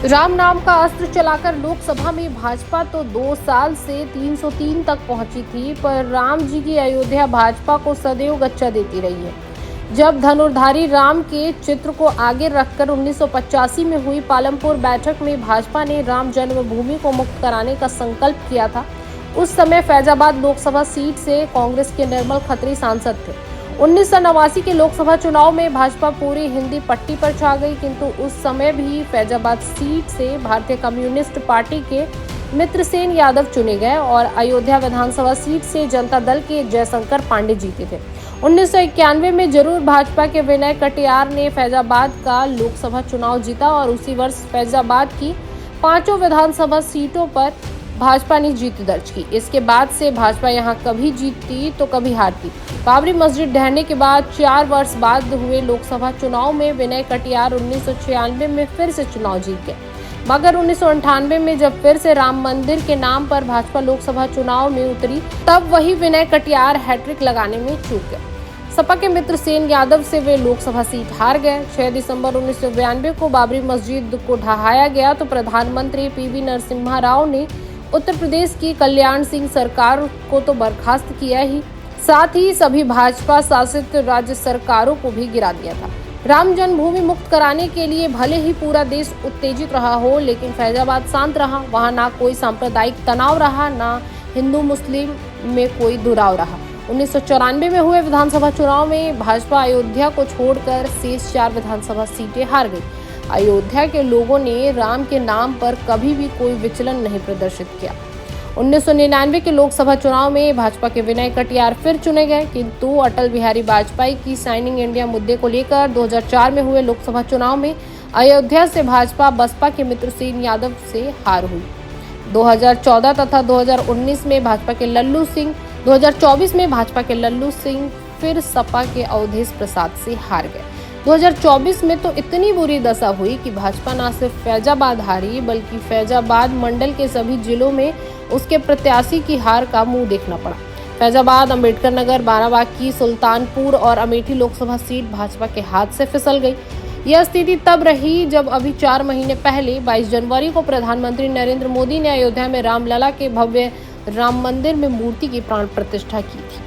राम नाम का अस्त्र चलाकर लोकसभा में भाजपा तो 2 साल से 303 तक पहुंची थी, पर राम जी की अयोध्या भाजपा को सदैव गच्चा देती रही है। जब धनुर्धारी राम के चित्र को आगे रखकर 1985 में हुई पालमपुर बैठक में भाजपा ने राम जन्मभूमि को मुक्त कराने का संकल्प किया था, उस समय फैजाबाद लोकसभा सीट से कांग्रेस के निर्मल खत्री सांसद थे। 1989 के लोकसभा चुनाव में भाजपा पूरी हिंदी पट्टी पर छा गई, किंतु उस समय भी फैजाबाद सीट से भारतीय कम्युनिस्ट पार्टी के मित्रसेन यादव चुने गए और अयोध्या विधानसभा सीट से जनता दल के जयशंकर पांडे जीते थे। 1991 में जरूर भाजपा के विनय कटियार ने फैजाबाद का लोकसभा चुनाव जीता और उसी वर्ष फैजाबाद की 5 विधानसभा सीटों पर भाजपा ने जीत दर्ज की। इसके बाद से भाजपा यहां कभी जीतती तो कभी हारती। बाबरी मस्जिद ढहने के बाद 4 वर्ष बाद हुए लोकसभा चुनाव में विनय कटियार 1996 में फिर से चुनाव जीत गए, मगर 1998 में जब फिर से राम मंदिर के नाम पर भाजपा लोकसभा चुनाव में उतरी, तब वही विनय कटियार हैट्रिक लगाने में चूक गए। सपा के मित्रसेन यादव से वे लोकसभा सीट हार गए। 6 दिसंबर 1992 को बाबरी मस्जिद को ढहाया गया तो प्रधानमंत्री पीवी नरसिम्हा राव ने उत्तर प्रदेश की कल्याण सिंह सरकार को तो बर्खास्त किया ही, साथ ही सभी भाजपा शासित राज्य सरकारों को भी गिरा दिया था। राम जन्मभूमि मुक्त कराने के लिए भले ही पूरा देश उत्तेजित रहा हो, लेकिन फैजाबाद शांत रहा। वहां ना कोई सांप्रदायिक तनाव रहा, ना हिंदू मुस्लिम में कोई दुराव रहा। 1994 में हुए विधानसभा चुनाव में भाजपा अयोध्या को छोड़कर शेष 4 विधानसभा सीटें हार गई। अयोध्या के लोगों ने राम के नाम पर कभी भी कोई विचलन नहीं प्रदर्शित किया। 1999 के लोकसभा चुनाव में भाजपा के विनय कटियार फिर चुने गए, किंतु अटल बिहारी वाजपेयी की साइनिंग इंडिया मुद्दे को लेकर 2004 में हुए लोकसभा चुनाव में अयोध्या से भाजपा बसपा के मित्रसेन यादव से हार हुई। 2014 तथा 2019 में भाजपा के लल्लू सिंह 2024 में भाजपा के लल्लू सिंह फिर सपा के अवधेश प्रसाद से हार गए। 2024 में तो इतनी बुरी दशा हुई कि भाजपा न सिर्फ फैजाबाद हारी, बल्कि फैजाबाद मंडल के सभी जिलों में उसके प्रत्याशी की हार का मुंह देखना पड़ा। फैजाबाद, अंबेडकर नगर, बाराबांकी, सुल्तानपुर और अमेठी लोकसभा सीट भाजपा के हाथ से फिसल गई। यह स्थिति तब रही जब अभी 4 महीने पहले 22 जनवरी को प्रधानमंत्री नरेंद्र मोदी ने अयोध्या में रामलला के भव्य राम मंदिर में मूर्ति की प्राण प्रतिष्ठा की थी।